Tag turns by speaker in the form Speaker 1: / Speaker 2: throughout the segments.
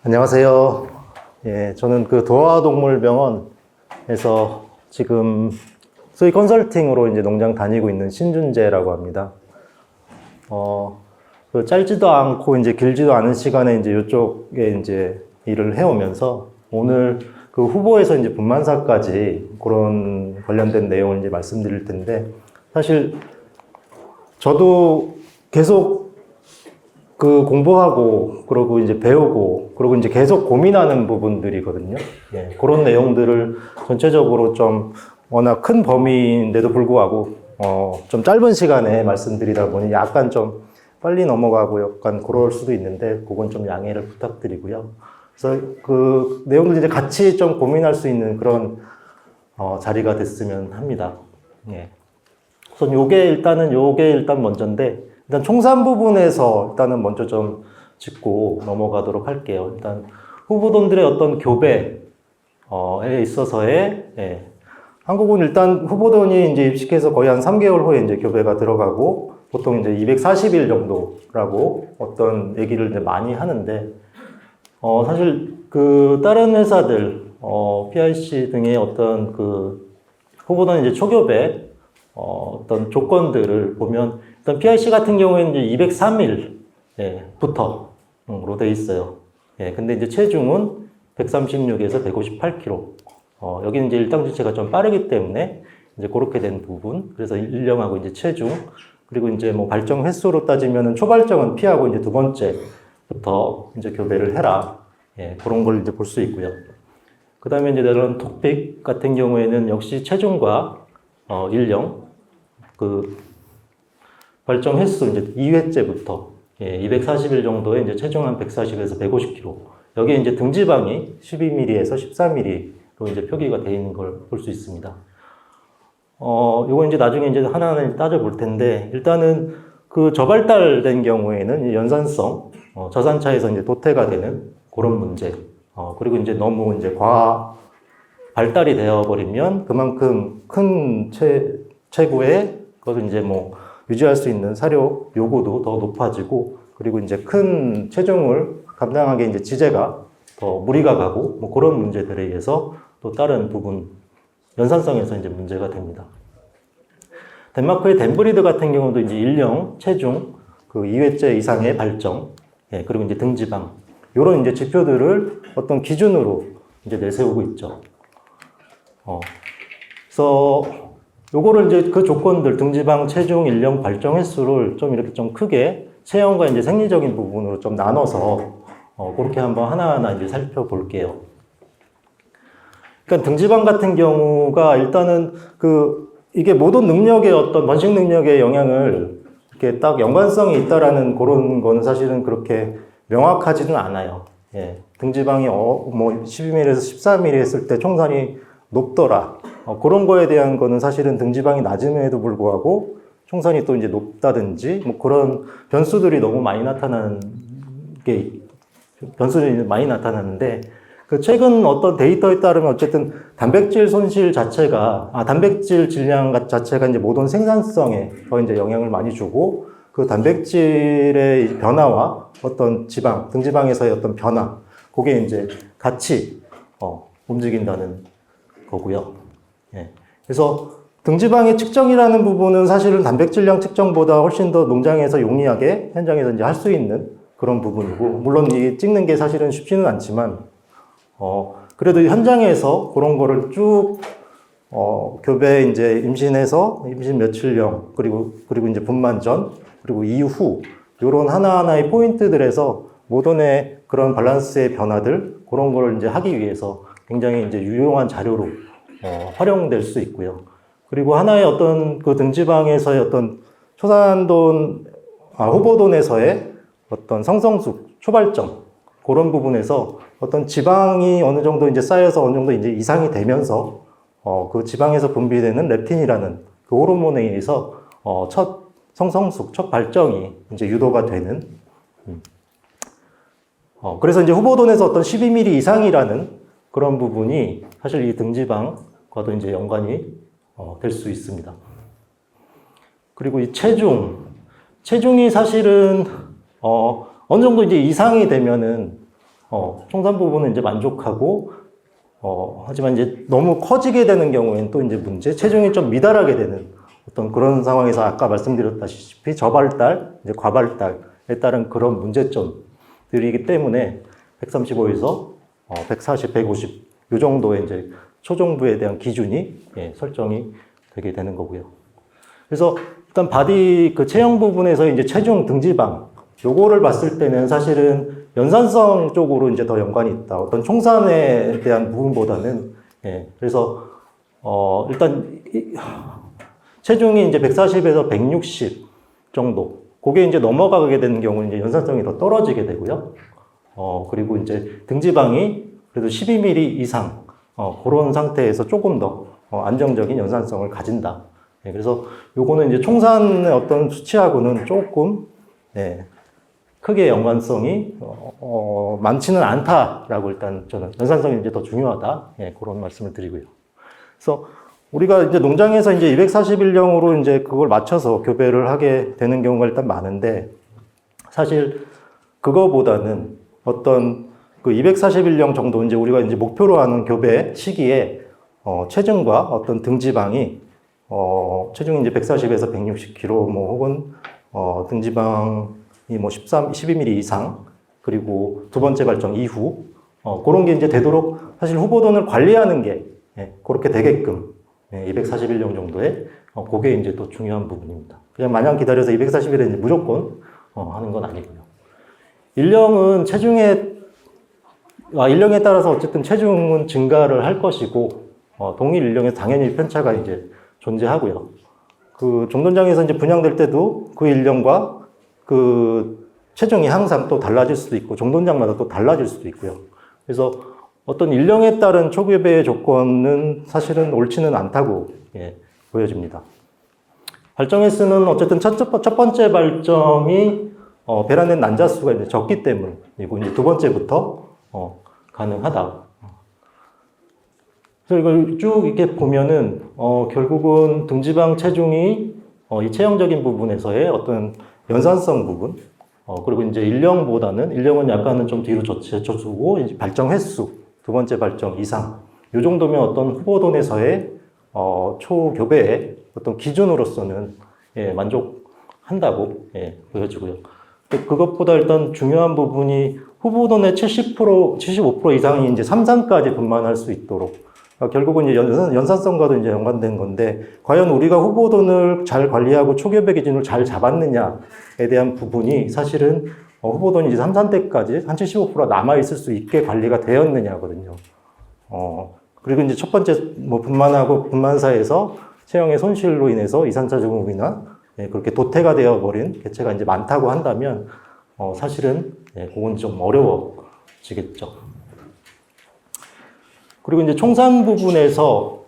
Speaker 1: 안녕하세요. 예, 저는 그 도화동물병원에서 지금 소위 컨설팅으로 이제 농장 다니고 있는 신준재라고 합니다. 그 짧지도 않고 이제 길지도 않은 시간에 이제 이쪽에 이제 일을 해오면서 오늘 그 후보에서 이제 분만사까지 그런 관련된 내용을 이제 말씀드릴 텐데, 사실 저도 계속 그 공부하고 그러고 이제 배우고 그러고 이제 계속 고민하는 부분들이거든요. 예, 그런 내용들을 전체적으로 좀 워낙 큰 범위인데도 불구하고 좀 짧은 시간에 말씀드리다 보니 약간 좀 빨리 넘어가고 약간 그럴 수도 있는데 그건 좀 양해를 부탁드리고요. 그래서 그 내용들 이제 같이 좀 고민할 수 있는 그런 자리가 됐으면 합니다. 예. 우선 요게 일단 먼저인데, 일단 총산 부분에서 일단은 먼저 좀 짚고 넘어가도록 할게요. 일단 후보돈들의 어떤 교배에 있어서의, 예. 한국은 일단 후보돈이 이제 입식해서 거의 한 3개월 후에 이제 교배가 들어가고, 보통 이제 240일 정도라고 어떤 얘기를 이제 많이 하는데, 사실 그 다른 회사들, PIC 등의 어떤 그 후보돈 이제 초교배 어떤 조건들을 보면, 일단 PIC 같은 경우에는 이제 203일부터 로 돼 있어요. 예, 근데 이제 체중은 136에서 158kg. 여기는 이제 일당 지체가 좀 빠르기 때문에 이제 그렇게 된 부분. 그래서 일령하고 이제 체중, 그리고 이제 뭐 발정 횟수로 따지면은 초발정은 피하고 이제 두 번째부터 이제 교배를 해라. 예, 그런 걸 이제 볼 수 있고요. 그 다음에 이제 이런 톡픽 같은 경우에는 역시 체중과 일령, 그 발정 횟수 이제 2회째부터 240일 정도에 이제 체중 한 140에서 150kg. 여기에 이제 등지방이 12mm에서 14mm로 이제 표기가 되어 있는 걸 볼 수 있습니다. 요거 이제 나중에 이제 하나하나 따져 볼 텐데, 일단은 그 저발달된 경우에는 연산성, 저산차에서 이제 도태가 되는 그런 문제. 그리고 이제 너무 이제 발달이 되어버리면 그만큼 큰 체구에 그것을 이제 뭐 유지할 수 있는 사료 요구도 더 높아지고, 그리고 이제 큰 체중을 감당하기에 이제 지제가 더 무리가 가고 뭐 그런 문제들에 의해서 또 다른 부분 연산성에서 이제 문제가 됩니다. 덴마크의 덴브리드 같은 경우도 이제 일령, 체중, 그 2회째 이상의 발정, 그리고 이제 등지방, 요런 이제 지표들을 어떤 기준으로 이제 내세우고 있죠. 그래서 요거를 이제 그 조건들, 등지방, 체중, 일령, 발정 횟수를 좀 이렇게 좀 크게 체형과 이제 생리적인 부분으로 좀 나눠서 그렇게 한번 하나하나 이제 살펴볼게요. 그러니까 등지방 같은 경우가 일단은 이게 모든 능력의 어떤 번식 능력의 영향을 이렇게 딱 연관성이 있다라는 그런 거는 사실은 그렇게 명확하지는 않아요. 예. 등지방이 뭐 12mm에서 14mm 했을 때 총산이 높더라. 그런 거에 대한 거는 사실은 등지방이 낮음에도 불구하고 총산이 또 이제 높다든지 뭐 그런 변수들이 너무 많이 나타나는데, 그 최근 어떤 데이터에 따르면 어쨌든 단백질 손실 자체가, 단백질 질량 자체가 이제 모든 생산성에 더 이제 영향을 많이 주고, 그 단백질의 변화와 어떤 등지방에서의 어떤 변화, 그게 이제 같이 움직인다는 거고요. 예. 그래서 등지방의 측정이라는 부분은 사실은 단백질량 측정보다 훨씬 더 농장에서 용이하게 현장에서 이제 할 수 있는 그런 부분이고, 물론 이 찍는 게 사실은 쉽지는 않지만, 그래도 현장에서 그런 거를 쭉, 교배 이제 임신 며칠령, 그리고 이제 분만 전, 그리고 이후, 요런 하나하나의 포인트들에서 모던의 그런 밸런스의 변화들, 그런 거를 이제 하기 위해서 굉장히 이제 유용한 자료로 활용될 수 있고요. 그리고 하나의 어떤 그 등지방에서의 어떤 후보돈에서의 어떤 성성숙, 초발정, 그런 부분에서 어떤 지방이 어느 정도 이제 쌓여서 어느 정도 이제 이상이 되면서, 그 지방에서 분비되는 렙틴이라는 그 호르몬에 의해서, 첫 성성숙, 첫 발정이 이제 유도가 되는, 그래서 이제 후보돈에서 어떤 12mm 이상이라는 그런 부분이 사실 이 등지방과도 이제 연관이 될 수 있습니다. 그리고 이 체중이 사실은 어느 정도 이제 이상이 되면은 총산 부분은 이제 만족하고, 하지만 이제 너무 커지게 되는 경우에는 또 이제 문제, 체중이 좀 미달하게 되는 어떤 그런 상황에서 아까 말씀드렸다시피 저발달, 이제 과발달에 따른 그런 문제점들이기 때문에 135에서 140, 150, 요 정도의 이제 초중부에 대한 기준이 설정이 되게 되는 거고요. 그래서 일단 바디 그 체형 부분에서 이제 체중, 등지방, 요거를 봤을 때는 사실은 연산성 쪽으로 이제 더 연관이 있다. 어떤 총산에 대한 부분보다는, 그래서, 일단, 체중이 이제 140에서 160 정도. 그게 이제 넘어가게 되는 경우는 이제 연산성이 더 떨어지게 되고요. 그리고 이제 등지방이 그래도 12mm 이상, 그런 상태에서 조금 더 안정적인 연산성을 가진다. 그래서 요거는 이제 총산의 어떤 수치하고는 조금, 크게 연관성이 많지는 않다라고 일단 저는 연산성이 이제 더 중요하다. 그런 말씀을 드리고요. 그래서 우리가 이제 농장에서 이제 241령으로 이제 그걸 맞춰서 교배를 하게 되는 경우가 일단 많은데 사실 그거보다는 어떤 그 241령 정도 이제 우리가 이제 목표로 하는 교배 시기에 체중과 어떤 등지방이 체중이 이제 140에서 160kg 뭐 혹은 등지방이 뭐 12mm 이상 그리고 두 번째 발정 이후 그런 게 이제 되도록 사실 후보돈을 관리하는 게 그렇게 되게끔 241령 정도의 그게 이제 또 중요한 부분입니다. 그냥 마냥 기다려서 241에 이제 무조건 하는 건 아니고요. 일령은 일령에 따라서 어쨌든 체중은 증가를 할 것이고 동일 일령에 당연히 편차가 이제 존재하고요. 그 종돈장에서 이제 분양될 때도 그 일령과 그 체중이 항상 또 달라질 수도 있고 종돈장마다 또 달라질 수도 있고요. 그래서 어떤 일령에 따른 초교배의 조건은 사실은 옳지는 않다고 보여집니다. 발정 횟수는 어쨌든 첫 번째 발정이 배란된 난자수가 이제 적기 때문이고 이제 두 번째부터 가능하다. 그래서 이걸 쭉 이렇게 보면은 결국은 등지방 체중이 이 체형적인 부분에서의 어떤 연산성 부분 그리고 이제 일령은 약간은 좀 뒤로 젖히고 이제 발정 횟수 두 번째 발정 이상 이 정도면 어떤 후보돈에서의 초교배의 어떤 기준으로서는 만족한다고 보여지고요. 그것보다 일단 중요한 부분이 후보돈의 70%, 75% 이상이 이제 삼산까지 분만할 수 있도록 결국은 이제 연산성과도 이제 연관된 건데 과연 우리가 후보돈을 잘 관리하고 초교배 기준을 잘 잡았느냐에 대한 부분이 사실은 후보돈이 이제 3산 때까지 한 75% 남아 있을 수 있게 관리가 되었느냐거든요. 그리고 이제 첫 번째 뭐 분만하고 분만사에서 체형의 손실로 인해서 이산차 증후군이나 그렇게 도태가 되어버린 개체가 이제 많다고 한다면 사실은 그건 좀 어려워지겠죠. 그리고 이제 총산 부분에서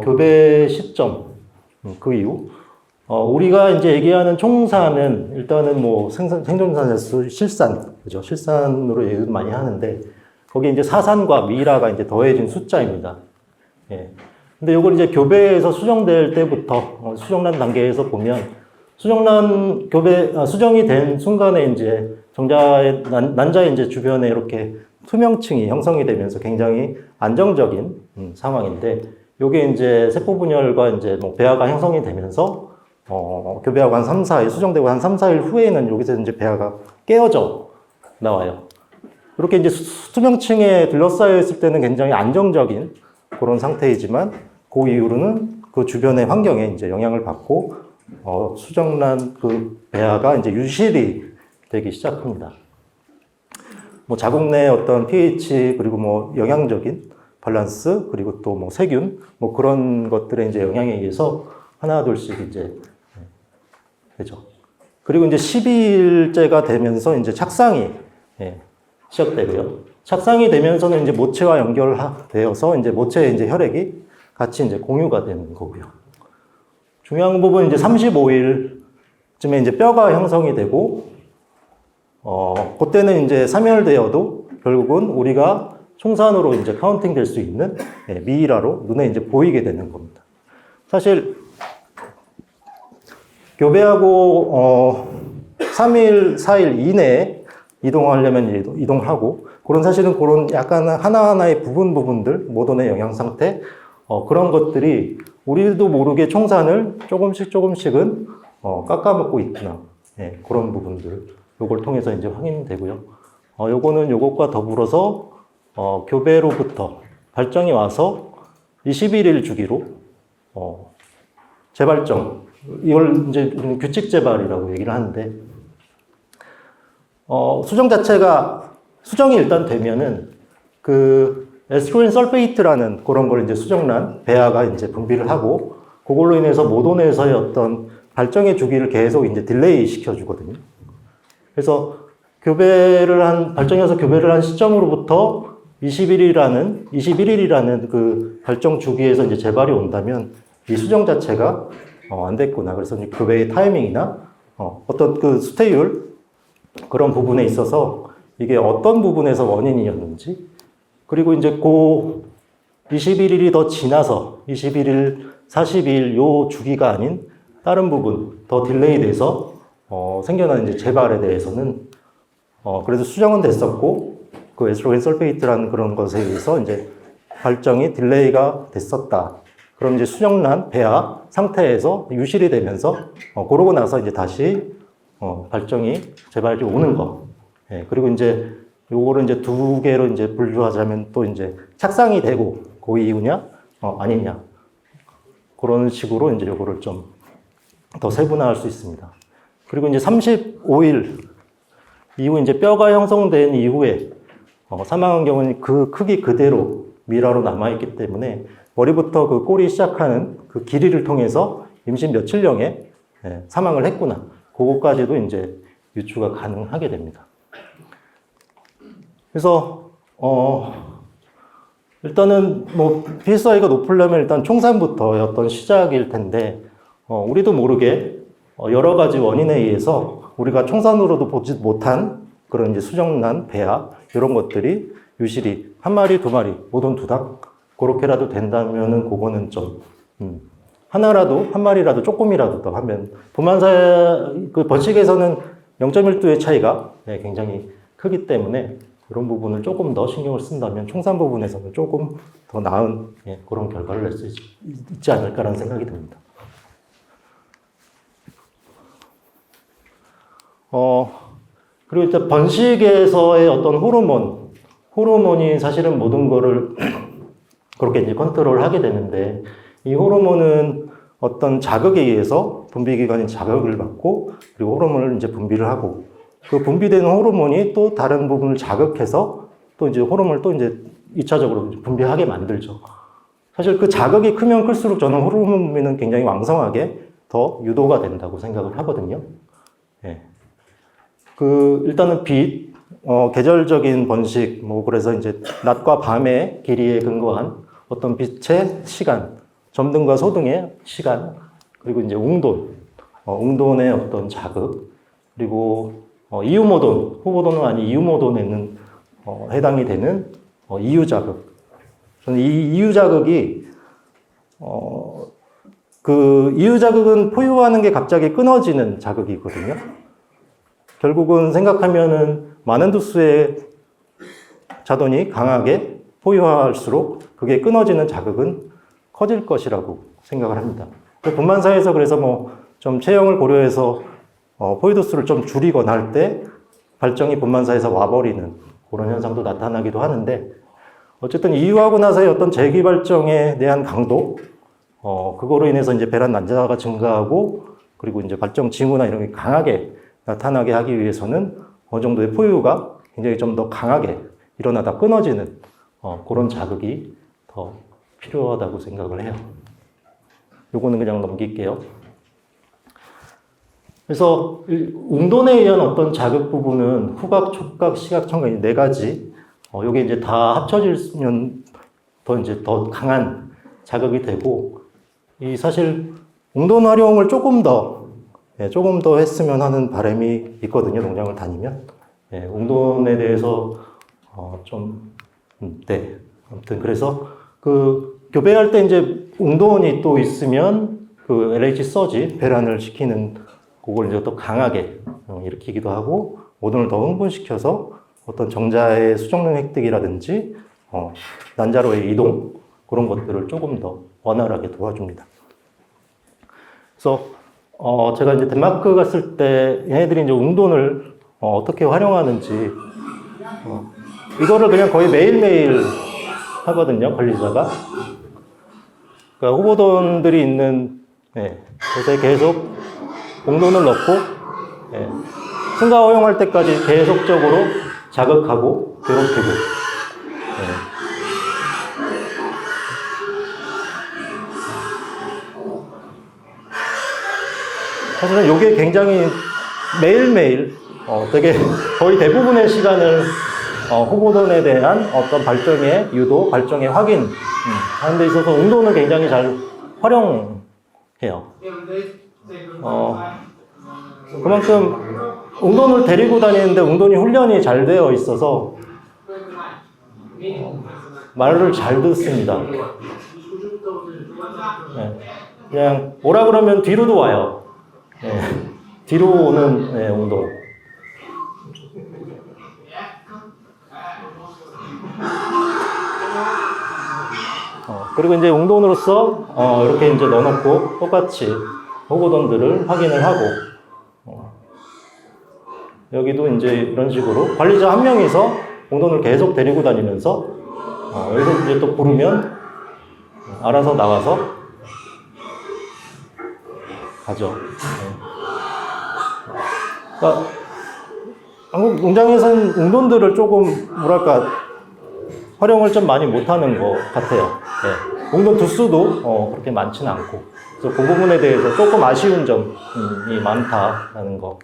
Speaker 1: 교배 시점 그 이후 우리가 이제 얘기하는 총산은 일단은 뭐 생존산에서 실산 그죠 실산으로 얘기 많이 하는데 거기 이제 사산과 미라가 이제 더해진 숫자입니다. 근데 이걸 이제 교배에서 수정될 때부터 수정란 단계에서 보면 수정이 된 순간에 이제 난자의 이제 주변에 이렇게 투명층이 형성이 되면서 굉장히 안정적인 상황인데, 요게 이제 세포분열과 이제 뭐 배아가 형성이 되면서, 교배하고 한 3, 4일, 수정되고 한 3, 4일 후에는 여기서 이제 배아가 깨어져 나와요. 이렇게 이제 투명층에 둘러싸여 있을 때는 굉장히 안정적인 그런 상태이지만, 그 이후로는 그 주변의 환경에 이제 영향을 받고, 수정란 그 배아가 이제 유실이 되기 시작합니다. 뭐 자궁 내 어떤 pH 그리고 뭐 영양적인 밸런스 그리고 또 뭐 세균 뭐 그런 것들의 이제 영향에 의해서 하나둘씩 이제 되죠. 그리고 이제 12일째가 되면서 이제 착상이 시작되고요. 착상이 되면서는 이제 모체와 연결되어서 이제 모체에 이제 혈액이 같이 이제 공유가 되는 거고요. 중요한 부분은 이제 35일쯤에 이제 뼈가 형성이 되고 그때는 이제 3열되어도 결국은 우리가 총산으로 이제 카운팅 될 수 있는 미이라로 눈에 이제 보이게 되는 겁니다. 사실 교배하고 3일, 4일 이내에 이동하려면 이제 이동하고, 그런 사실은 그런 약간 하나하나의 부분들, 모던의 영양 상태, 그런 것들이 우리도 모르게 총산을 조금씩은 깎아먹고 있구나. 예, 그런 부분들. 요걸 통해서 이제 확인되고요. 요거는 요것과 더불어서, 교배로부터 발정이 와서 21일 주기로, 재발정. 이걸 이제 우리는 규칙 재발이라고 얘기를 하는데, 수정 자체가, 수정이 일단 되면은, 그, 에스트로겐 설페이트라는 그런 걸 이제 수정란, 배아가 이제 분비를 하고, 그걸로 인해서 모돈에서의 어떤 발정의 주기를 계속 이제 딜레이 시켜주거든요. 그래서 발정에서 교배를 한 시점으로부터 21일이라는 그 발정 주기에서 이제 재발이 온다면, 이 수정 자체가, 안 됐구나. 그래서 이제 교배의 타이밍이나, 어떤 그 수태율, 그런 부분에 있어서 이게 어떤 부분에서 원인이었는지, 그리고 이제 그 21일이 더 지나서 21일, 42일 요 주기가 아닌 다른 부분 더 딜레이 돼서 생겨난 이제 재발에 대해서는 그래도 수정은 됐었고, 그 에스트로겐 설페이트라는 그런 것에 의해서 이제 발정이 딜레이가 됐었다. 그럼 이제 수정란 배아 상태에서 유실이 되면서 그러고 나서 이제 다시 발정이 재발이 오는 거. 예, 그리고 이제 요거를 이제 두 개로 이제 분류하자면 또 이제 착상이 되고 그 이유냐, 아니냐. 그런 식으로 이제 요거를 좀 더 세분화할 수 있습니다. 그리고 이제 35일 이후 이제 뼈가 형성된 이후에 사망한 경우는 그 크기 그대로 미라로 남아있기 때문에 머리부터 그 꼬리 시작하는 그 길이를 통해서 임신 며칠령에 사망을 했구나. 그거까지도 이제 유추가 가능하게 됩니다. 그래서, 일단은 뭐 PSI가 높으려면 일단 총산부터의 어떤 시작일 텐데, 우리도 모르게 여러 가지 원인에 의해서 우리가 총산으로도 보지 못한 그런 이제 수정란, 배아, 이런 것들이 유실이 한 마리, 두 마리, 모든 두닥, 그렇게라도 된다면은 그거는 좀, 하나라도, 한 마리라도 조금이라도 더 하면, 부만사, 그 번식에서는 0.1도의 차이가 굉장히 크기 때문에 이런 부분을 조금 더 신경을 쓴다면 총산 부분에서는 조금 더 나은 그런 결과를 낼 수 있지 않을까라는 생각이 듭니다. 그리고 일단 번식에서의 어떤 호르몬이 사실은 모든 거를 그렇게 이제 컨트롤 하게 되는데, 이 호르몬은 어떤 자극에 의해서 분비기관이 자극을 받고, 그리고 호르몬을 이제 분비를 하고, 그 분비되는 호르몬이 또 다른 부분을 자극해서 또 이제 호르몬을 또 이제 2차적으로 분비하게 만들죠. 사실 그 자극이 크면 클수록 저는 호르몬 분비는 굉장히 왕성하게 더 유도가 된다고 생각을 하거든요. 예. 일단은 빛, 계절적인 번식, 그래서 이제 낮과 밤의 길이에 근거한 어떤 빛의 시간, 점등과 소등의 시간, 그리고 이제 웅돈의 어떤 자극, 그리고 이유모돈, 후보돈은 아닌 이유모돈에는 해당이 되는 이유자극. 저는 이 이유자극이, 그 이유자극은 포유하는 게 갑자기 끊어지는 자극이거든요. 결국은 생각하면은 많은 도수의 자돈이 강하게 포유할수록 그게 끊어지는 자극은 커질 것이라고 생각을 합니다. 분만사에서 그래서 좀 체형을 고려해서 포유 도수를 좀 줄이거나 할 때 발정이 분만사에서 와버리는 그런 현상도 나타나기도 하는데, 어쨌든 이유하고 나서의 어떤 재기발정에 대한 강도, 그거로 인해서 이제 배란 난자가 증가하고, 그리고 이제 발정 징후나 이런 게 강하게 나타나게 하기 위해서는 어느 정도의 포유가 굉장히 좀 더 강하게 일어나다 끊어지는 그런 자극이 더 필요하다고 생각을 해요. 요거는 그냥 넘길게요. 그래서 웅돈에 의한 어떤 자극 부분은 후각, 촉각, 시각, 청각 이 네 가지, 요게 이제 다 합쳐지면 더 강한 자극이 되고, 이 사실 웅돈 활용을 조금 더 했으면 하는 바람이 있거든요, 농장을 다니면. 웅돈에 대해서, 아무튼 그래서 교배할 때 이제 웅돈이 또 있으면 LH 서지, 배란을 시키는 그걸 이제 또 강하게 일으키기도 하고, 모돈을 더 흥분시켜서 어떤 정자의 수정능 획득이라든지 난자로의 이동 그런 것들을 조금 더 원활하게 도와줍니다. 그래서 제가 이제 덴마크 갔을 때 얘네들이 이제 웅돈을 어떻게 활용하는지 이거를 그냥 거의 매일매일 하거든요, 관리자가. 그러니까 후보돈들이 있는 곳에 계속 웅돈을 넣고 승가 허용할 때까지 계속적으로 자극하고 괴롭히고 사실은 이게 굉장히 매일매일 되게 거의 대부분의 시간을 후보돈에 대한 어떤 발정의 유도, 발정의 확인 하는 데 있어서 웅돈을 굉장히 잘 활용해요. 그만큼 웅돈을 데리고 다니는데 웅돈이 훈련이 잘 되어 있어서 말을 잘 듣습니다. 그냥 오라 그러면 뒤로도 와요. 뒤로 오는 웅돈. 그리고 이제 웅돈으로서 이렇게 이제 넣어놓고 똑같이 호보돈들을 확인을 하고 여기도 이제 이런 식으로 관리자 한 명이서 웅돈을 계속 데리고 다니면서 여기서 이제 또 부르면 알아서 나가서 가죠. 그러니까 한국 농장에서는 웅돈들을 조금 뭐랄까 활용을 좀 많이 못하는 것 같아요. 웅돈 두수도 그렇게 많지는 않고 그래서 그 부분에 대해서 조금 아쉬운 점이 많다라는 거.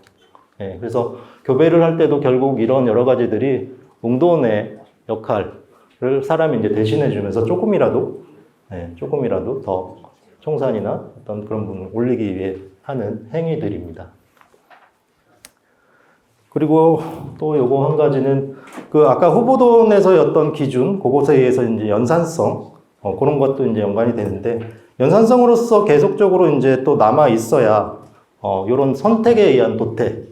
Speaker 1: 그래서 교배를 할 때도 결국 이런 여러 가지들이 웅돈의 역할을 사람이 이제 대신해 주면서 조금이라도 더 청산이나 어떤 그런 부분을 올리기 위해 하는 행위들입니다. 그리고 또 요거 한 가지는 그 아까 후보돈에서의 어떤 기준, 그것에 의해서 이제 연산성, 그런 것도 이제 연관이 되는데, 연산성으로서 계속적으로 이제 또 남아 있어야, 요런 선택에 의한 도태,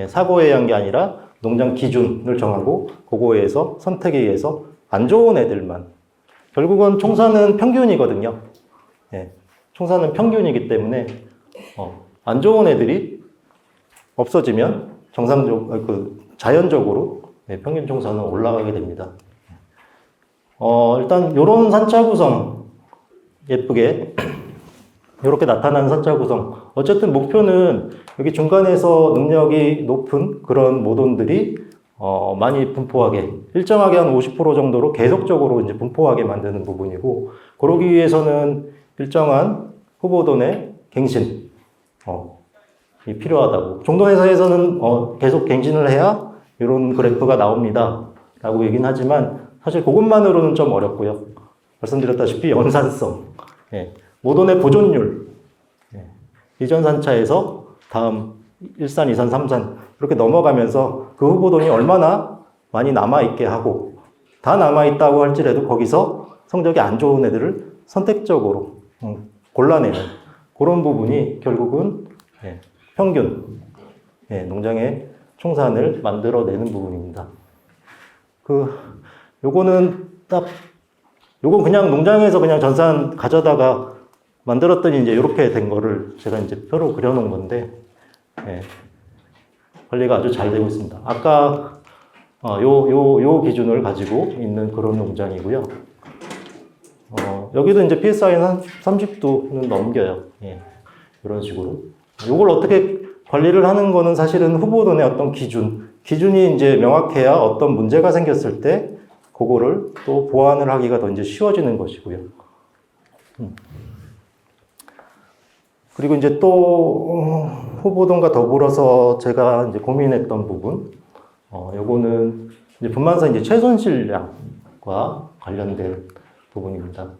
Speaker 1: 사고에 의한 게 아니라 농장 기준을 정하고, 그거에 의해서 선택에 의해서 안 좋은 애들만. 결국은 총사는 평균이거든요. 총사는 평균이기 때문에, 안 좋은 애들이 없어지면 자연적으로 평균 총사는 올라가게 됩니다. 일단 요런 산차 구성 예쁘게 이렇게 나타나는 산차 구성. 어쨌든 목표는 여기 중간에서 능력이 높은 그런 모돈들이 많이 분포하게 일정하게 한 50% 정도로 계속적으로 이제 분포하게 만드는 부분이고, 그러기 위해서는 일정한 후보돈의 갱신 이 필요하다고. 종도회사에서는 계속 갱신을 해야 이런 그래프가 나옵니다 라고 얘기는 하지만 사실 그것만으로는 좀 어렵고요. 말씀드렸다시피 연산성, 모돈의 보존율, 이전 산차에서 다음 1산, 2산, 3산 이렇게 넘어가면서 그 후보돈이 얼마나 많이 남아있게 하고, 다 남아있다고 할지라도 거기서 성적이 안 좋은 애들을 선택적으로 골라내는 그런 부분이 결국은 평균, 농장의 총산을 만들어내는 부분입니다. 요거는 요건 그냥 농장에서 그냥 전산 가져다가 만들었더니 이제 이렇게 된 거를 제가 이제 표로 그려놓은 건데, 관리가 아주 잘 되고 있습니다. 아까, 요 기준을 가지고 있는 그런 농장이고요. 여기도 이제 PSI는 한 30도는 넘겨요. 이런 식으로. 요걸 어떻게 관리를 하는 거는 사실은 후보돈의 어떤 기준이 이제 명확해야 어떤 문제가 생겼을 때 그거를 또 보완을 하기가 더 이제 쉬워지는 것이고요. 그리고 이제 또 후보돈과 더불어서 제가 이제 고민했던 부분, 요거는 이제 분만사 이제 최손실량과 관련된 부분입니다.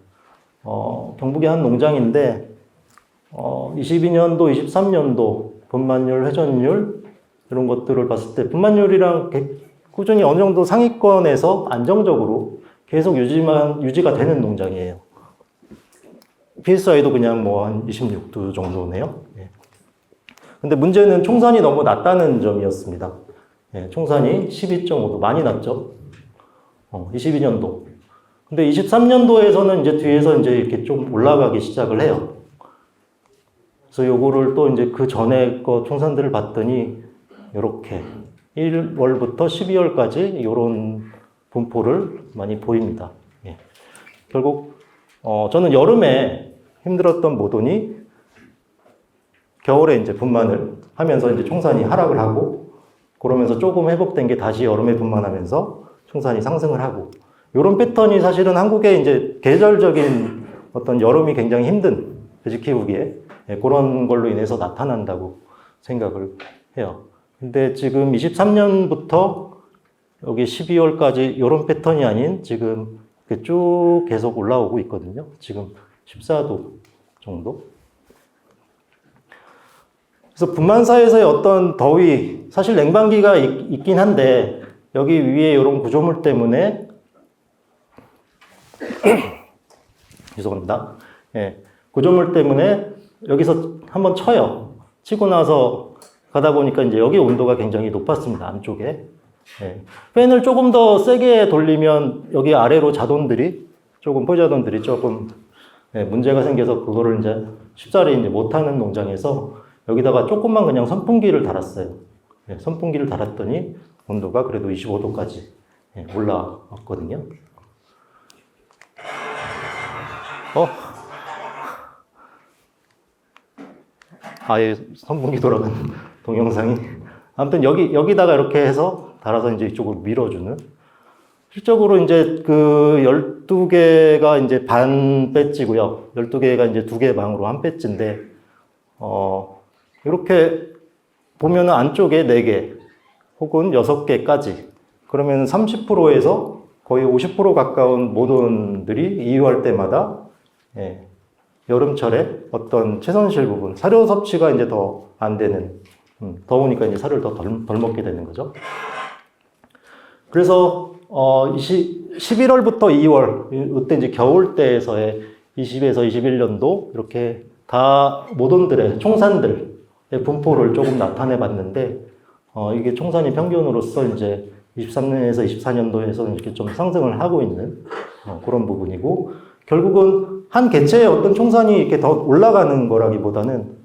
Speaker 1: 경북의 한 농장인데 22년도, 23년도 분만율, 회전율 이런 것들을 봤을 때 분만율이랑 꾸준히 어느 정도 상위권에서 안정적으로 계속 유지가 되는 농장이에요. PSI도 그냥 뭐 한 26도 정도네요. 근데 문제는 총산이 너무 낮다는 점이었습니다. 예, 총산이 12.5도 많이 났죠. 22년도. 근데 23년도에서는 이제 뒤에서 이제 이렇게 좀 올라가기 시작을 해요. 그래서 요거를 또 이제 그 전에 거 총산들을 봤더니 이렇게 1월부터 12월까지 이런 분포를 많이 보입니다. 예. 결국 저는 여름에 힘들었던 모돈이 겨울에 이제 분만을 하면서 이제 총산이 하락을 하고 그러면서 조금 회복된 게 다시 여름에 분만하면서 총산이 상승을 하고 이런 패턴이 사실은 한국의 이제 계절적인 어떤 여름이 굉장히 힘든 돼지 키우기에 그런 걸로 인해서 나타난다고 생각을 해요. 근데 지금 23년부터 여기 12월까지 이런 패턴이 아닌 지금 쭉 계속 올라오고 있거든요. 지금 14도 정도. 그래서 분만사에서의 어떤 더위, 사실 냉방기가 있긴 한데 여기 위에 이런 구조물 때문에 죄송합니다. 예, 구조물 때문에 여기서 한번 쳐요. 치고 나서 가다 보니까 이제 여기 온도가 굉장히 높았습니다. 안쪽에. 예. 팬을 조금 더 세게 돌리면 여기 아래로 자돈들이 포자돈들이 조금 문제가 생겨서 그거를 이제 쉽사리 이제 못하는 농장에서 여기다가 조금만 그냥 선풍기를 달았어요. 예, 선풍기를 달았더니 온도가 그래도 25도까지 올라왔거든요. 아예 선풍기 돌아간 동영상이. 아무튼 여기다가 이렇게 해서 달아서 이제 이쪽으로 밀어주는. 실적으로 이제 그 12개가 이제 반 배지고요. 12개가 이제 2개 방으로 한 배지인데, 이렇게 보면은 안쪽에 4개 혹은 6개까지. 그러면 30%에서 거의 50% 가까운 모돈들이 이유할 때마다, 여름철에 어떤 최선실 부분, 사료 섭취가 이제 더 안 되는, 더우니까 이제 사료를 더 덜 먹게 되는 거죠. 그래서 11월부터 2월, 이때 이제 겨울 때에서의 20에서 21년도 이렇게 다 모돈들의 총산들의 분포를 조금 나타내 봤는데, 이게 총산이 평균으로서 이제 23년에서 24년도에서 이렇게 좀 상승을 하고 있는 그런 부분이고, 결국은 한 개체의 어떤 총산이 이렇게 더 올라가는 거라기보다는,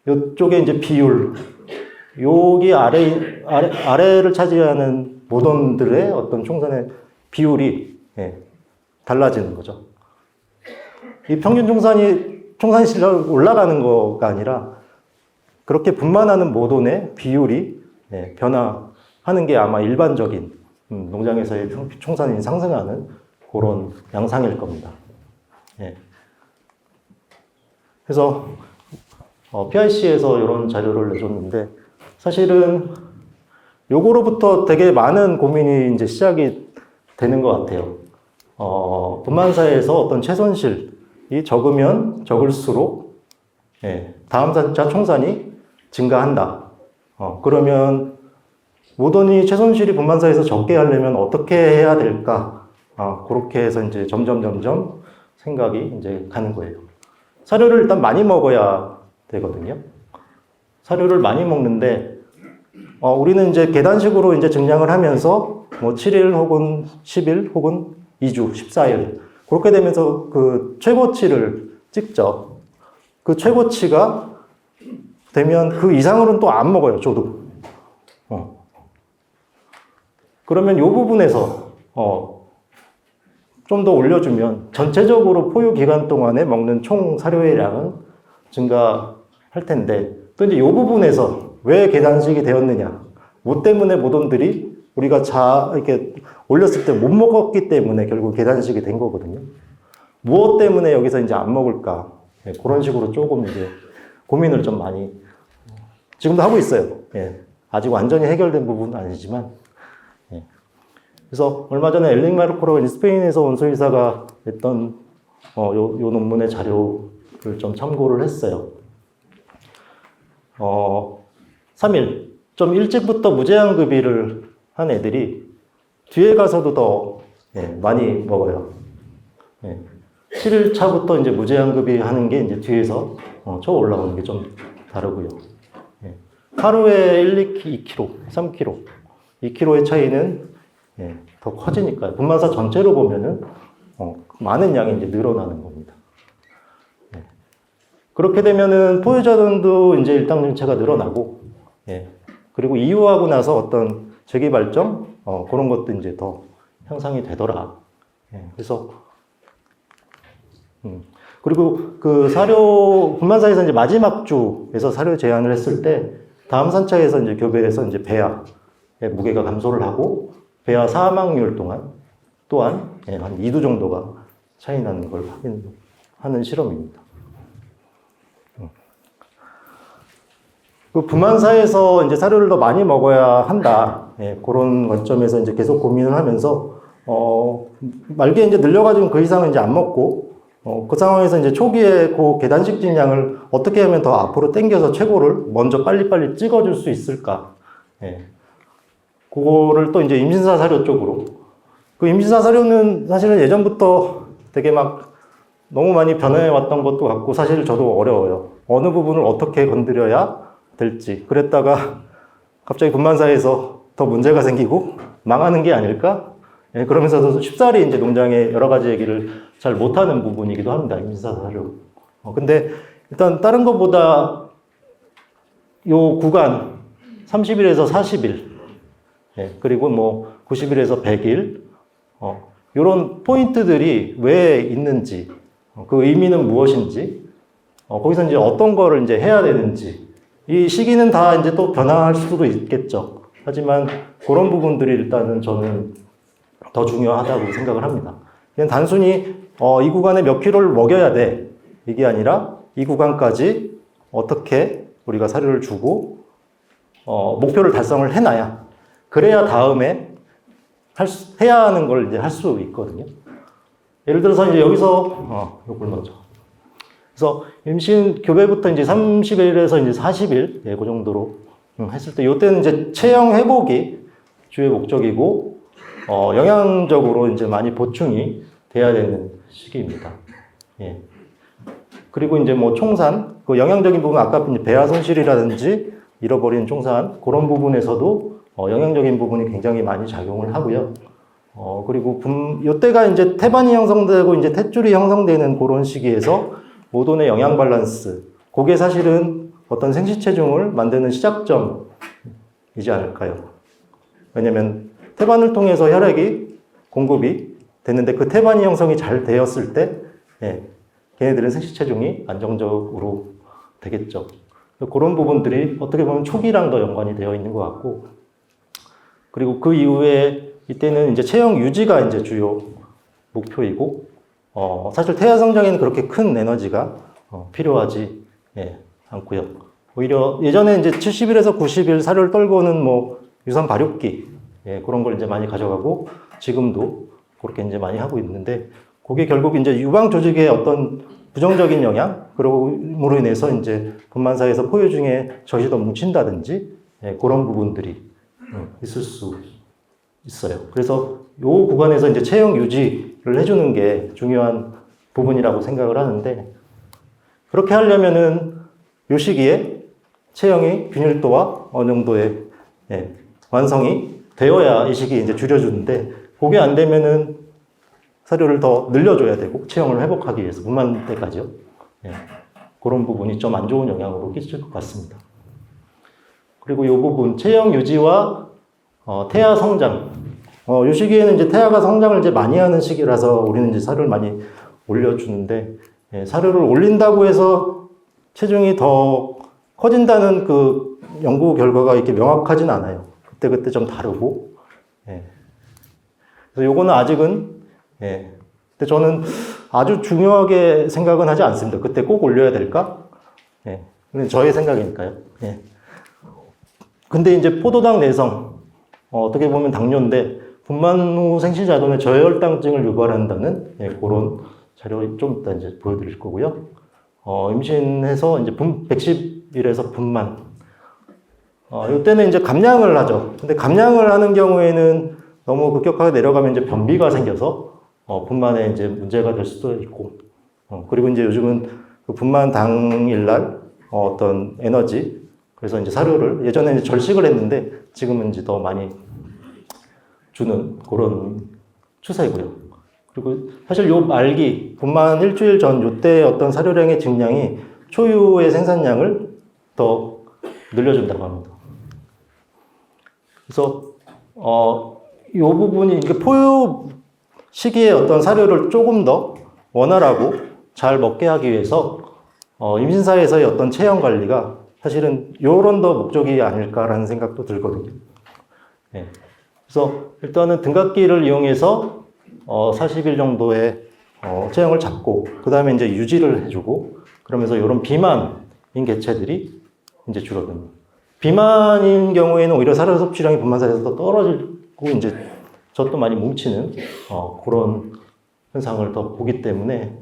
Speaker 1: 이쪽에 이제 비율, 여기 아래를 차지하는 모돈들의 어떤 총산의 비율이 달라지는 거죠. 이 평균 총산 실력 올라가는 거가 아니라 그렇게 분만하는 모돈의 비율이 변화하는 게 아마 일반적인 농장에서의 총산이 상승하는 그런 양상일 겁니다. 그래서 PIC에서 이런 자료를 내줬는데 사실은 요거로부터 되게 많은 고민이 이제 시작이 되는 것 같아요. 분만사에서 어떤 최선실이 적으면 적을수록 다음 자 총산이 증가한다. 그러면 모돈이 최선실이 분만사에서 적게 하려면 어떻게 해야 될까? 그렇게 해서 이제 점점 생각이 이제 가는 거예요. 사료를 일단 많이 먹어야 되거든요. 사료를 많이 먹는데, 우리는 이제 계단식으로 이제 증량을 하면서 뭐 7일 혹은 10일 혹은 2주, 14일. 그렇게 되면서 그 최고치를 찍죠. 그 최고치가 되면 그 이상으로는 또 안 먹어요, 저도. 그러면 이 부분에서, 좀 더 올려주면 전체적으로 포유 기간 동안에 먹는 총 사료의 양은 증가할 텐데, 또 이제 이 부분에서 왜 계단식이 되었느냐. 뭐 때문에 모돈들이 우리가 이렇게 올렸을 때 못 먹었기 때문에 결국 계단식이 된 거거든요. 무엇 때문에 여기서 이제 안 먹을까. 그런 식으로 조금 이제 고민을 좀 많이 지금도 하고 있어요. 아직 완전히 해결된 부분은 아니지만. 그래서 얼마 전에 엘링 마르코라고 스페인에서 온 수의사가 냈던 요 논문의 자료를 좀 참고를 했어요. 3일 좀 일찍부터 무제한급여를 한 애들이 뒤에 가서도 더 많이 먹어요. 7일 차부터 이제 무제한급여 하는 게 이제 뒤에서 쳐 올라오는 게 좀 다르고요. 하루에 2kg, 3kg, 2kg의 차이는 더 커지니까요. 분만사 전체로 보면은 많은 양이 이제 늘어나는 겁니다. 그렇게 되면은 포유자원도 이제 일당증체가 늘어나고, 그리고 이후하고 나서 어떤 재기발정 그런 것도 이제 더 향상이 되더라. 그래서 그리고 그 사료 분만사에서 이제 마지막 주에서 사료 제한을 했을 때 다음 산차에서 이제 교배에서 이제 배아의 무게가 감소를 하고 배아 사망률 또한 한 2두 정도가 차이 나는 걸 확인하는 실험입니다. 그 분만사에서 이제 사료를 더 많이 먹어야 한다. 그런 관점에서 이제 계속 고민을 하면서, 말기에 이제 늘려가지고 그 이상은 이제 안 먹고, 그 상황에서 이제 초기에 그 계단식진 양을 어떻게 하면 더 앞으로 당겨서 최고를 먼저 빨리빨리 찍어줄 수 있을까. 그거를 또 이제 임신사 사료 쪽으로. 그 임신사 사료는 사실은 예전부터 되게 막 너무 많이 변해왔던 것도 같고, 사실 저도 어려워요. 어느 부분을 어떻게 건드려야 될지. 그랬다가 갑자기 분만사에서 더 문제가 생기고 망하는 게 아닐까? 그러면서도 쉽사리 이제 농장의 여러 가지 얘기를 잘 못하는 부분이기도 합니다. 임신사 사료. 근데 일단 다른 것보다 요 구간 30일에서 40일, 그리고 뭐 90일에서 100일, 요런 포인트들이 왜 있는지, 그 의미는 무엇인지, 거기서 이제 어떤 거를 이제 해야 되는지, 이 시기는 다 이제 또 변화할 수도 있겠죠. 하지만 그런 부분들이 일단은 저는 더 중요하다고 생각을 합니다. 그냥 단순히 이 구간에 몇 킬로를 먹여야 돼. 이게 아니라 이 구간까지 어떻게 우리가 사료를 주고 목표를 달성을 해놔야 그래야 다음에 해야 하는 걸 이제 할 수 있거든요. 예를 들어서 이제 여기서 요걸 먼저. 그래서 임신 교배부터 이제 30일에서 이제 40일, 그 정도로 했을 때, 이때는 이제 체형 회복이 주의 목적이고, 영양적으로 이제 많이 보충이 돼야 되는 시기입니다. 그리고 이제 뭐 총산, 그 영양적인 부분, 아까 배아 손실이라든지 잃어버린 총산, 그런 부분에서도 영양적인 부분이 굉장히 많이 작용을 하고요. 그리고 이때가 이제 태반이 형성되고 이제 탯줄이 형성되는 그런 시기에서 모돈의 영양 밸런스, 그게 사실은 어떤 생시체중을 만드는 시작점이지 않을까요? 왜냐면 태반을 통해서 혈액이 공급이 됐는데 그 태반이 형성이 잘 되었을 때 걔네들은 생시체중이 안정적으로 되겠죠. 그런 부분들이 어떻게 보면 초기랑 더 연관이 되어 있는 것 같고, 그리고 그 이후에 이때는 이제 체형 유지가 이제 주요 목표이고, 사실 태아 성장에는 그렇게 큰 에너지가 필요하지 않고요. 오히려 예전에 이제 70일에서 90일 사료를 떨고는 뭐 유산 발육기 그런 걸 이제 많이 가져가고 지금도 그렇게 이제 많이 하고 있는데, 그게 결국 이제 유방 조직의 어떤 부정적인 영향, 그럼으로 인해서 이제 분만사에서 포유 중에 젖이 더 뭉친다든지 그런 부분들이 있을 수 있어요. 그래서 요 구간에서 이제 체형 유지를 해주는 게 중요한 부분이라고 생각을 하는데, 그렇게 하려면은 요 시기에 체형의 균일도와 어느 정도의 완성이 되어야 이 시기에 이제 줄여주는데, 그게 안 되면은 사료를 더 늘려줘야 되고 체형을 회복하기 위해서 분만 때까지요. 그런 부분이 좀 안 좋은 영향으로 끼칠 것 같습니다. 그리고 이 부분 체형 유지와 태아 성장. 이 시기에는 이제 태아가 성장을 이제 많이 하는 시기라서 우리는 이제 사료를 많이 올려주는데, 사료를 올린다고 해서 체중이 더 커진다는 그 연구 결과가 이렇게 명확하진 않아요. 그때 좀 다르고. 그래서 요거는 아직은, 근데 저는 아주 중요하게 생각은 하지 않습니다. 그때 꼭 올려야 될까? 근데 저의 생각이니까요. 근데 이제 포도당 내성, 어떻게 보면 당뇨인데, 분만 후 생시자동의 저혈당증을 유발한다는 그런 자료 좀 이따 이제 보여드릴 거고요. 임신해서 이제 110일에서 분만. 이때는 이제 감량을 하죠. 근데 감량을 하는 경우에는 너무 급격하게 내려가면 이제 변비가 생겨서 분만에 이제 문제가 될 수도 있고, 그리고 이제 요즘은 그 분만 당일날 어떤 에너지, 그래서 이제 사료를 예전에는 절식을 했는데 지금은 이제 더 많이 주는 그런 추세고요. 그리고 사실 요 말기 분만 일주일 전 요때 어떤 사료량의 증량이 초유의 생산량을 더 늘려준다고 합니다. 그래서 요 부분이 이게 포유 시기에 어떤 사료를 조금 더 원활하고 잘 먹게 하기 위해서 임신사에서의 어떤 체형 관리가 사실은 요런 더 목적이 아닐까라는 생각도 들거든요. 네. 그래서 일단은 등각기를 이용해서 40일 정도의 체형을 잡고 그 다음에 이제 유지를 해주고 그러면서 이런 비만인 개체들이 이제 줄어듭니다. 비만인 경우에는 오히려 사료 섭취량이 분만사에서 더 떨어지고 이제 젖도 많이 뭉치는 그런 현상을 더 보기 때문에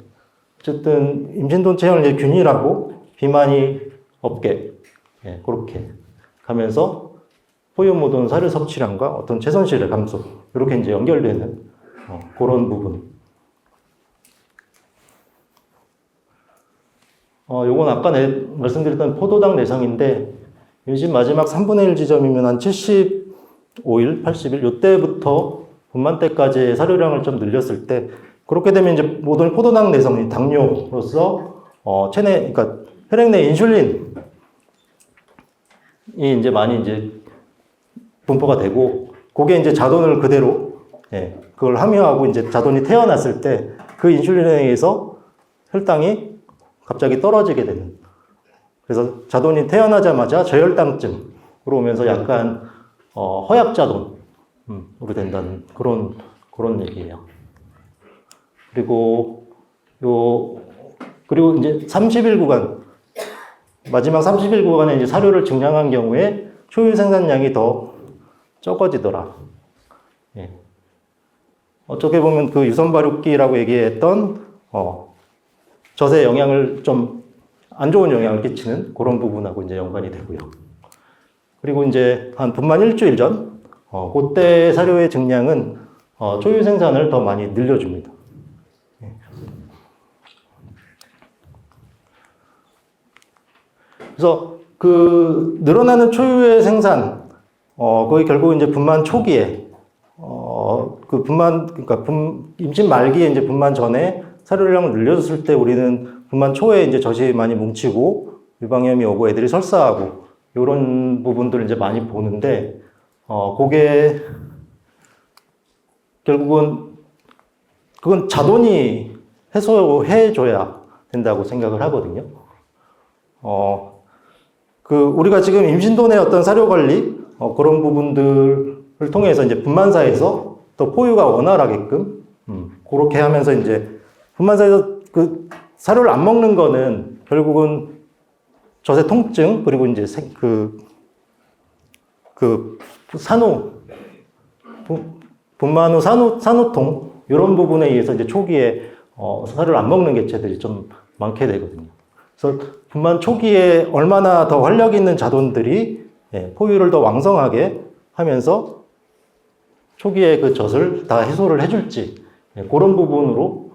Speaker 1: 어쨌든 임신돈 체형을 이제 균일하고 비만이 없게 그렇게 가면서 포유모돈 사료 섭취량과 어떤 최선실의 감소 이렇게 이제 연결되는 그런 부분. 요건 아까 말씀드렸던 포도당 내성인데 임신 마지막 3분의 1 지점이면 한 75일, 80일 요때부터 분만 때까지의 사료량을 좀 늘렸을 때 그렇게 되면 이제 모든 포도당 내성이 당뇨로서 체내 그러니까 혈액 내 인슐린이 이제 많이 이제 분포가 되고 그게 이제 자돈을 그대로 그걸 함유하고 이제 자돈이 태어났을 때 그 인슐린에 의해서 혈당이 갑자기 떨어지게 되는. 그래서 자돈이 태어나자마자 저혈당증으로 오면서 약간 허약자돈으로 된다는 그런 얘기예요. 그리고 이제 30일 구간 마지막 30일 구간에 이제 사료를 증량한 경우에 초유 생산량이 더 적어지더라. 어떻게 보면 그 유선 발육기라고 얘기했던 젖에 영향을 좀 안 좋은 영향을 끼치는 그런 부분하고 이제 연관이 되고요. 그리고 이제 한 분만 일주일 전 그때 사료의 증량은 초유 생산을 더 많이 늘려줍니다. 그래서 그 늘어나는 초유의 생산 거의 결국 이제 분만 초기에 그 분만 그러니까 임신 말기에 이제 분만 전에 사료량을 늘려줬을 때 우리는 분만 초에 이제 젖이 많이 뭉치고 유방염이 오고 애들이 설사하고 이런 부분들을 이제 많이 보는데 그게 결국은 그건 자돈이 해소해줘야 된다고 생각을 하거든요. 우리가 지금 임신돈의 어떤 사료 관리 그런 부분들을 통해서 이제 분만사에서 또 포유가 원활하게끔 그렇게 하면서 이제 분만사에서 그 사료를 안 먹는 거는 결국은 젖의 통증 그리고 이제 분만 후 산후통 이런 부분에 의해서 이제 초기에 사료를 안 먹는 개체들이 좀 많게 되거든요. 그래서 분만 초기에 얼마나 더 활력 있는 자돈들이 포유를 더 왕성하게 하면서 초기에 그 젖을 다 해소를 해줄지 그런 부분으로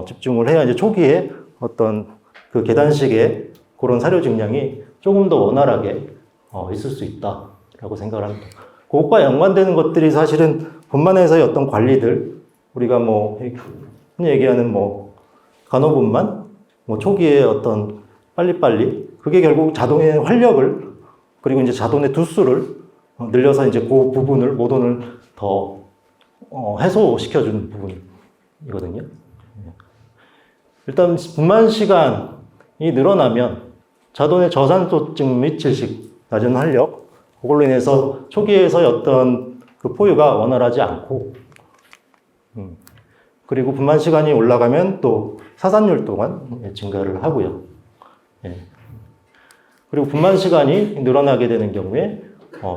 Speaker 1: 집중을 해야 이제 초기에 어떤 그 계단식의 그런 사료 증량이 조금 더 원활하게 있을 수 있다라고 생각을 합니다. 그것과 연관되는 것들이 사실은 분만에서의 어떤 관리들 우리가 뭐 흔히 얘기하는 뭐 간호분만 뭐 초기에 어떤 빨리빨리 그게 결국 자동의 활력을 그리고 이제 자돈의 두수를 늘려서 이제 그 부분을 모돈을 더 해소시켜주는 부분이거든요. 일단 분만 시간이 늘어나면 자돈의 저산소증 및 질식, 낮은 활력 그걸로 인해서 초기에서의 어떤 그 포유가 원활하지 않고 그리고 분만 시간이 올라가면 또 사산율 또한 증가를 하고요. 그리고 분만 시간이 늘어나게 되는 경우에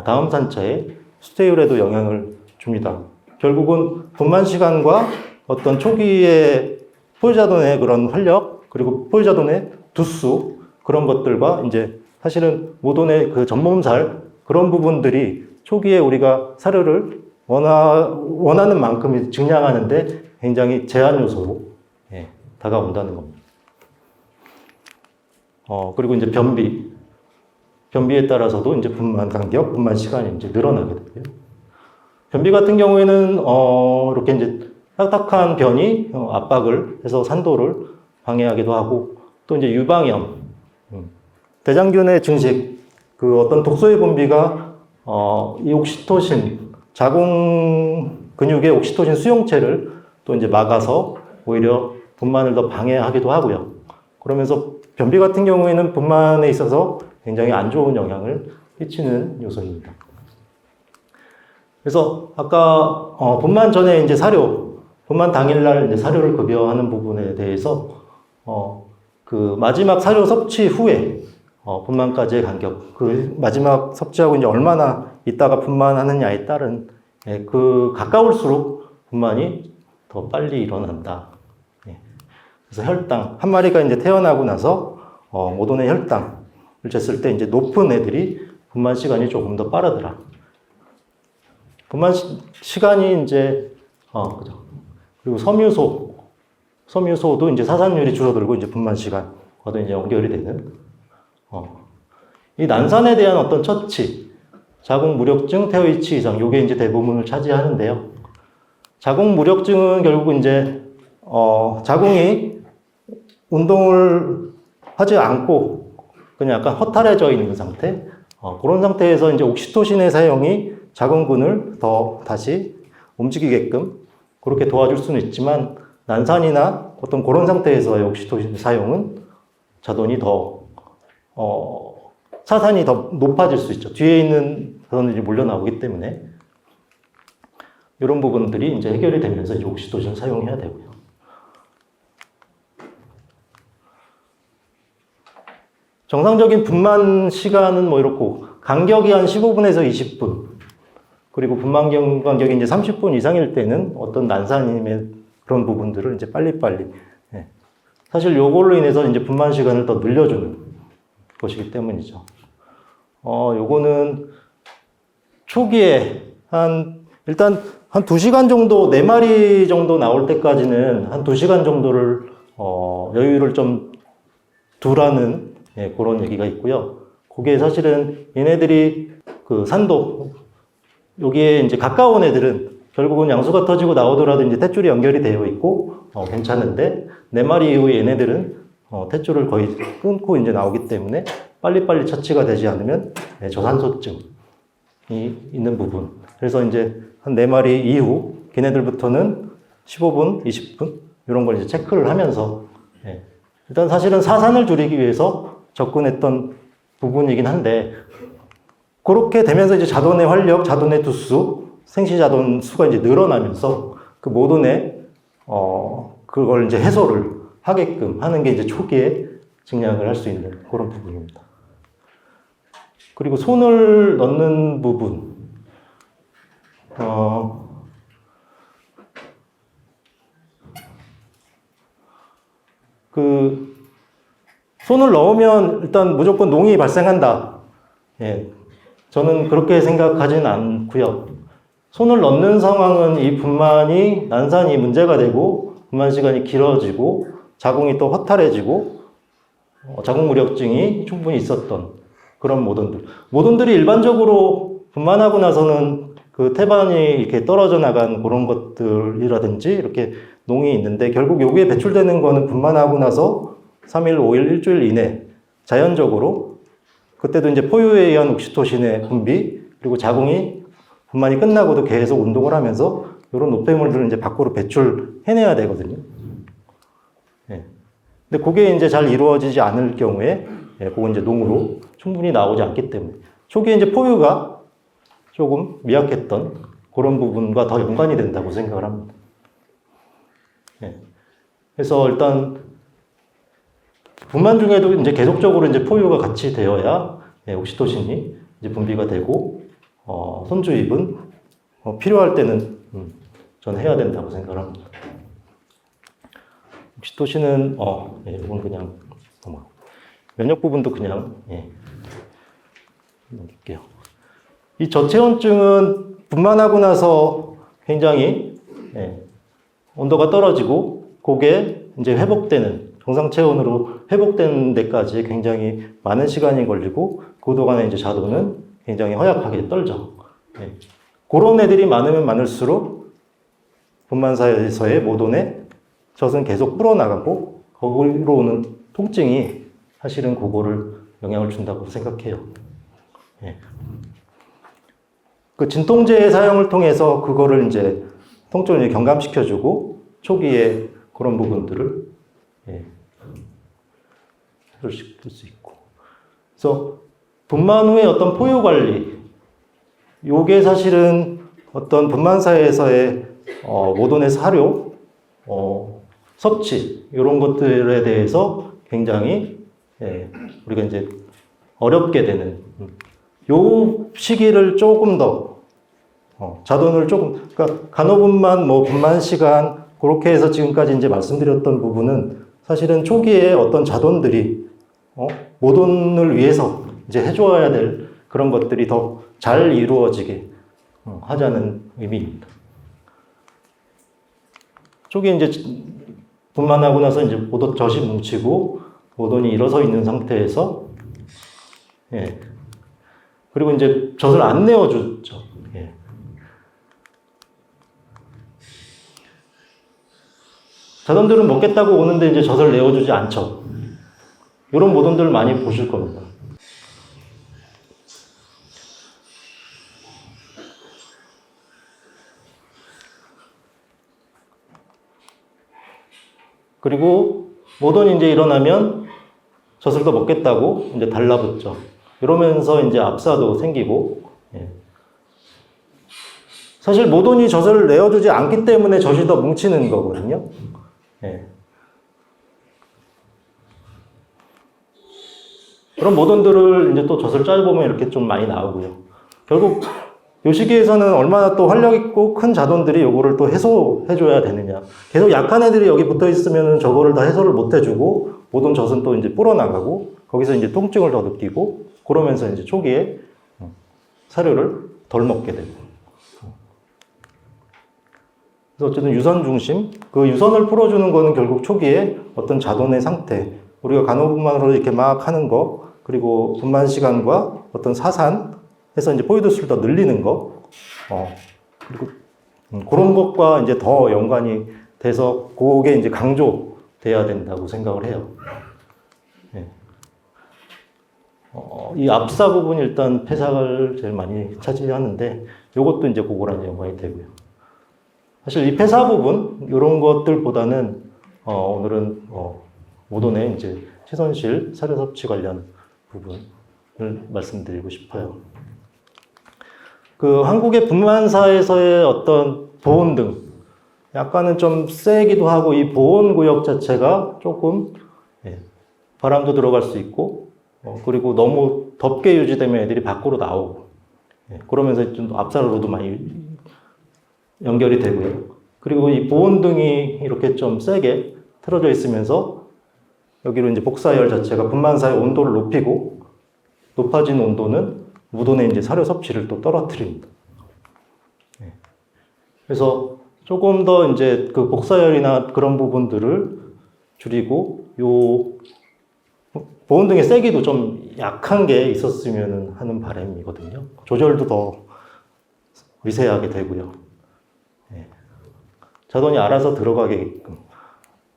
Speaker 1: 다음 산차에 수태율에도 영향을 줍니다. 결국은 분만 시간과 어떤 초기의 포유자돈의 그런 활력 그리고 포유자돈의 두수 그런 것들과 이제 사실은 모돈의 그 전몸살 그런 부분들이 초기에 우리가 사료를 원하는 만큼 증량하는데 굉장히 제한 요소로 다가온다는 겁니다. 그리고 이제 변비 변비에 따라서도 이제 분만 간격, 분만 시간이 이제 늘어나게 되고요. 변비 같은 경우에는 이렇게 이제 딱딱한 변이 압박을 해서 산도를 방해하기도 하고, 또 이제 유방염, 대장균의 증식, 그 어떤 독소의 분비가 이 옥시토신, 자궁 근육의 옥시토신 수용체를 또 이제 막아서 오히려 분만을 더 방해하기도 하고요. 그러면서 변비 같은 경우에는 분만에 있어서 굉장히 안 좋은 영향을 끼치는 요소입니다. 그래서 아까 분만 전에 이제 사료, 분만 당일날 이제 사료를 급여하는 부분에 대해서 그 마지막 사료 섭취 후에 분만까지의 간격, 그 마지막 섭취하고 이제 얼마나 있다가 분만하느냐에 따른 그 가까울수록 분만이 더 빨리 일어난다. 그래서 혈당 한 마리가 이제 태어나고 나서 모돈의 혈당을 쟀을 때 이제 높은 애들이 분만 시간이 조금 더 빠르더라. 분만 시간이 이제 그죠. 그리고 섬유소도 이제 사산율이 줄어들고 이제 분만 시간과도 이제 연결이 되는 이 난산에 대한 어떤 처치, 자궁 무력증, 태어이치 이상, 요게 이제 대부분을 차지하는데요. 자궁 무력증은 결국 이제 자궁이 운동을 하지 않고 그냥 약간 허탈해져 있는 상태, 그런 상태에서 이제 옥시토신의 사용이 자궁근을 더 다시 움직이게끔 그렇게 도와줄 수는 있지만, 난산이나 어떤 그런 상태에서의 옥시토신 사용은 자돈이 더 사산이 더 높아질 수 있죠. 뒤에 있는 자돈들이 몰려나오기 때문에 이런 부분들이 이제 해결이 되면서 이제 옥시토신 사용해야 되고요. 정상적인 분만 시간은 뭐 이렇고, 간격이 한 15분에서 20분, 그리고 분만 간격이 이제 30분 이상일 때는 어떤 난산임의 그런 부분들을 이제 빨리빨리. 사실 요걸로 인해서 이제 분만 시간을 더 늘려주는 것이기 때문이죠. 요거는 초기에 일단 한 2시간 정도, 4마리 정도 나올 때까지는 한 2시간 정도를, 여유를 좀 두라는, 그런 얘기가 있고요. 그게 사실은 얘네들이 그 산도, 여기에 이제 가까운 애들은 결국은 양수가 터지고 나오더라도 이제 탯줄이 연결이 되어 있고, 괜찮은데, 4마리 이후에 얘네들은, 탯줄을 거의 끊고 이제 나오기 때문에 빨리빨리 처치가 되지 않으면 저산소증이 있는 부분. 그래서 이제 한 4마리 이후, 걔네들부터는 15분, 20분, 이런 걸 이제 체크를 하면서, 일단 사실은 사산을 줄이기 위해서 접근했던 부분이긴 한데, 그렇게 되면서 이제 자돈의 활력, 자돈의 두수, 생시자돈 수가 이제 늘어나면서 그 모돈의 그걸 이제 해소를 하게끔 하는 게 이제 초기에 증량을 할 수 있는 그런 부분입니다. 그리고 손을 넣는 부분, 그 손을 넣으면 일단 무조건 농이 발생한다. 저는 그렇게 생각하지는 않고요. 손을 넣는 상황은 이 분만이, 난산이 문제가 되고 분만 시간이 길어지고 자궁이 또 허탈해지고 자궁 무력증이 충분히 있었던 그런 모돈들이 일반적으로 분만하고 나서는 그 태반이 이렇게 떨어져 나간 그런 것들이라든지 이렇게 농이 있는데, 결국 여기에 배출되는 거는 분만하고 나서 3일, 5일, 일주일 이내 자연적으로, 그때도 이제 포유에 의한 옥시토신의 분비, 그리고 자궁이 분만이 끝나고도 계속 운동을 하면서 이런 노폐물들을 이제 밖으로 배출해내야 되거든요. 근데 그게 이제 잘 이루어지지 않을 경우에, 그건 이제 농으로 충분히 나오지 않기 때문에, 초기에 이제 포유가 조금 미약했던 그런 부분과 더 연관이 된다고 생각을 합니다. 그래서 일단 분만 중에도 이제 계속적으로 이제 포유가 같이 되어야 옥시토신이 이제 분비가 되고, 손주입은 필요할 때는 저는 해야 된다고 생각을 합니다. 옥시토신은 이건 그냥 면역 부분도 그냥 넘길게요. 이 저체온증은 분만하고 나서 굉장히 온도가 떨어지고 그게 이제 회복되는 정상 체온으로 회복되는 데까지 굉장히 많은 시간이 걸리고 그 동안에 이제 자도는 굉장히 허약하게 떨죠. 예. 그런 애들이 많으면 많을수록 분만사에서의 모돈의 젖은 계속 불어나가고 거기로 오는 통증이 사실은 그거를 영향을 준다고 생각해요. 예. 그 진통제 사용을 통해서 그거를 이제 통증을 경감시켜주고 초기에 그런 부분들을 해소시킬 수 있고. 그래서 분만 후에 어떤 포유 관리, 요게 사실은 어떤 분만사에서의 모돈의 사료, 섭취 이런 것들에 대해서 굉장히 우리가 이제 어렵게 되는 요 시기를 조금 더 자돈을 조금 그러니까 간호분만 뭐 분만 시간 그렇게 해서 지금까지 이제 말씀드렸던 부분은 사실은 초기에 어떤 자돈들이 모돈을 위해서 이제 해줘야 될 그런 것들이 더 잘 이루어지게 하자는 의미입니다. 초기에 이제 분만하고 나서 이제 젖이 뭉치고 모돈이 일어서 있는 상태에서 그리고 이제 젖을 안 내어주죠. 자돈들은 먹겠다고 오는데 이제 젖을 내어주지 않죠. 이런 모돈들을 많이 보실 겁니다. 그리고 모돈이 이제 일어나면 젖을 더 먹겠다고 이제 달라붙죠. 이러면서 이제 압사도 생기고, 사실 모돈이 젖을 내어주지 않기 때문에 젖이 더 뭉치는 거거든요. 그런 모돈들을 이제 또 젖을 짜보면 이렇게 좀 많이 나오고요. 결국 요 시기에서는 얼마나 또 활력 있고 큰 자돈들이 요거를 또 해소해줘야 되느냐. 계속 약한 애들이 여기 붙어 있으면 저거를 다 해소를 못 해주고, 모든 젖은 또 이제 불어나가고, 거기서 이제 통증을 더 느끼고, 그러면서 이제 초기에 사료를 덜 먹게 되고. 그래서 어쨌든 유선 중심, 그 유선을 풀어주는 거는 결국 초기에 어떤 자돈의 상태, 우리가 간호분만으로 이렇게 막 하는 거, 그리고 분만 시간과 어떤 사산, 해서 이제 포유도수를 더 늘리는 거, 그리고 그런 것과 이제 더 연관이 돼서 그게 이제 강조돼야 된다고 생각을 해요. 이 압사 부분이 일단 폐사를 제일 많이 차지하는데, 요것도 이제 그거랑 연관이 되고요. 사실 이 폐사 부분, 이런 것들보다는, 오늘은, 모돈의 이제 최선실 사료 섭취 관련 부분을 말씀드리고 싶어요. 그 한국의 분만사에서의 어떤 보온 등 약간은 좀 세기도 하고 이 보온 구역 자체가 조금 바람도 들어갈 수 있고 그리고 너무 덥게 유지되면 애들이 밖으로 나오고 그러면서 좀 압사로도 많이 연결이 되고요. 그리고 이 보온 등이 이렇게 좀 세게 틀어져 있으면서 여기로 이제 복사열 자체가 분만사의 온도를 높이고 높아진 온도는 무돈의 이제 사료 섭취를 또 떨어뜨립니다. 그래서 조금 더 이제 그 복사열이나 그런 부분들을 줄이고 요 보온 등의 세기도 좀 약한 게 있었으면 하는 바람이거든요. 조절도 더 미세하게 되고요. 자돈이 알아서 들어가게끔.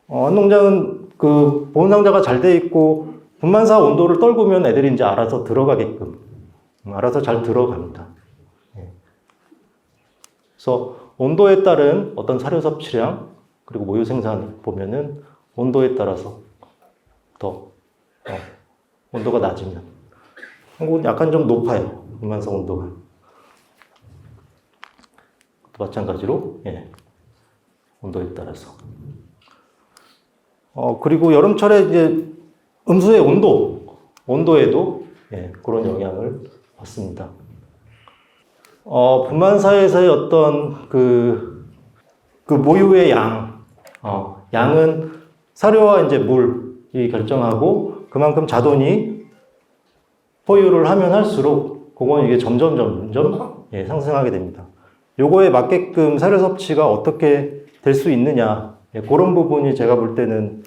Speaker 1: 한농장은 그 보온 상자가 잘 돼 있고 분만사 온도를 떨구면 애들이 이제 알아서 들어가게끔. 알아서 잘 들어갑니다. 그래서 온도에 따른 어떤 사료 섭취량 그리고 모유 생산 보면은 온도에 따라서 더 온도가 낮으면 한국은 약간 좀 높아요. 분만사 온도가. 마찬가지로 온도에 따라서. 그리고 여름철에 이제 음수의 온도에도 그런 영향을 받습니다. 분만사에서의 어떤 그 모유의 양은 사료와 이제 물이 결정하고 그만큼 자돈이 포유를 하면 할수록 그건 이게 점점 상승하게 됩니다. 요거에 맞게끔 사료 섭취가 어떻게 될 수 있느냐 그런 부분이 제가 볼 때는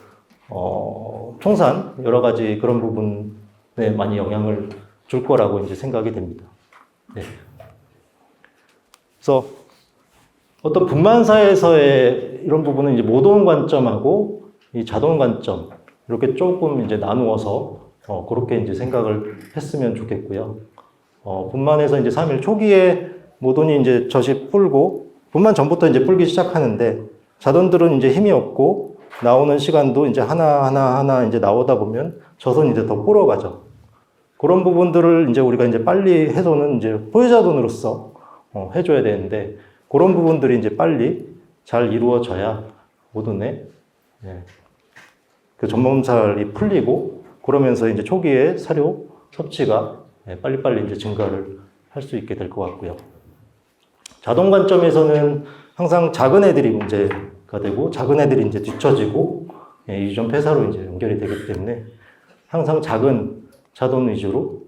Speaker 1: 총산 여러 가지 그런 부분에 많이 영향을 줄 거라고 이제 생각이 됩니다. 네. 그래서 어떤 분만사에서의 이런 부분은 이제 모동 관점하고 이 자동 관점 이렇게 조금 이제 나누어서 그렇게 이제 생각을 했으면 좋겠고요. 분만에서 이제 3일 초기에 모돈이 이제 젖이 불고 분만 전부터 이제 불기 시작하는데 자돈들은 이제 힘이 없고 나오는 시간도 이제 하나 이제 나오다 보면 젖은 이제 더 불어가죠. 그런 부분들을 이제 우리가 이제 빨리 해소는 이제 포유자돈으로서 해줘야 되는데 그런 부분들이 이제 빨리 잘 이루어져야 모돈의 그 전몸살이 풀리고 그러면서 이제 초기에 사료 섭취가 빨리빨리 이제 증가를 할 수 있게 될 것 같고요. 자동 관점에서는 항상 작은 애들이 문제가 되고 작은 애들이 이제 뒤처지고 유전 폐사로 이제 연결이 되기 때문에 항상 작은 자돈 위주로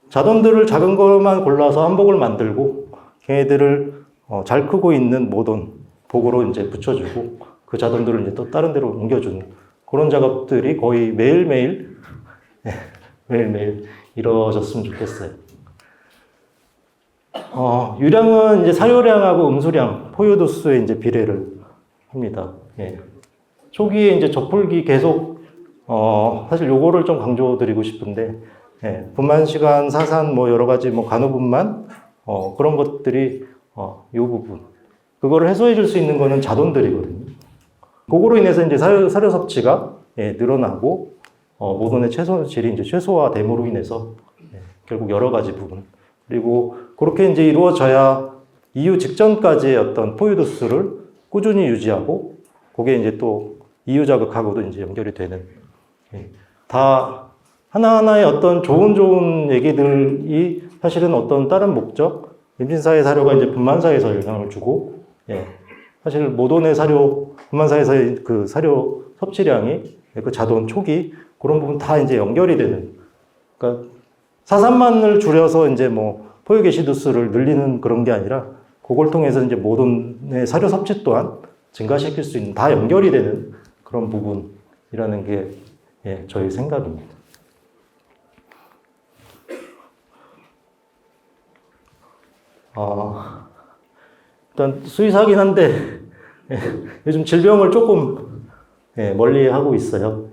Speaker 1: 자돈들을 작은 것만 골라서 한복을 만들고 걔네들을 잘 크고 있는 모돈 복으로 이제 붙여주고 그 자돈들을 이제 또 다른 데로 옮겨주는 그런 작업들이 거의 매일매일 이루어졌으면 좋겠어요. 유량은 이제 사료량하고 음수량, 포유도수의 이제 비례를 합니다. 초기에 이제 젖풀기 계속, 사실 요거를 좀 강조드리고 싶은데, 분만 시간, 사산, 뭐 여러 가지 뭐 간호분만, 그런 것들이, 요 부분. 그거를 해소해 줄 수 있는 거는 자돈들이거든요. 그거로 인해서 이제 사료 섭취가 늘어나고, 모돈의 채소질이 이제 최소화됨으로 인해서, 결국 여러 가지 부분. 그리고 그렇게 이제 이루어져야 이유 직전까지의 어떤 포유도수를 꾸준히 유지하고, 그게 이제 또 이유 자극하고도 이제 연결이 되는. 다 하나하나의 어떤 좋은 얘기들이 사실은 어떤 다른 목적, 임신사의 사료가 이제 분만사에서 영향을 주고, 사실 모돈의 사료, 분만사에서의 그 사료 섭취량이 그 자돈 초기, 그런 부분 다 이제 연결이 되는. 그러니까 사산만을 줄여서 이제 뭐 포유 개시도수를 늘리는 그런 게 아니라 그걸 통해서 이제 모돈의 사료 섭취 또한 증가시킬 수 있는 다 연결이 되는 그런 부분이라는 게 저희 생각입니다. 일단 수의사긴 한데 요즘 질병을 조금 멀리 하고 있어요.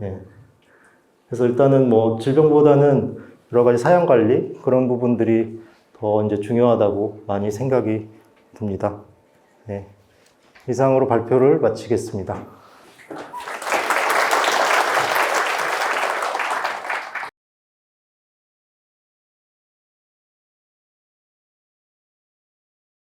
Speaker 1: 그래서 일단은 뭐 질병보다는 여러 가지 사양 관리 그런 부분들이 더 이제 중요하다고 많이 생각이 듭니다. 이상으로 발표를 마치겠습니다.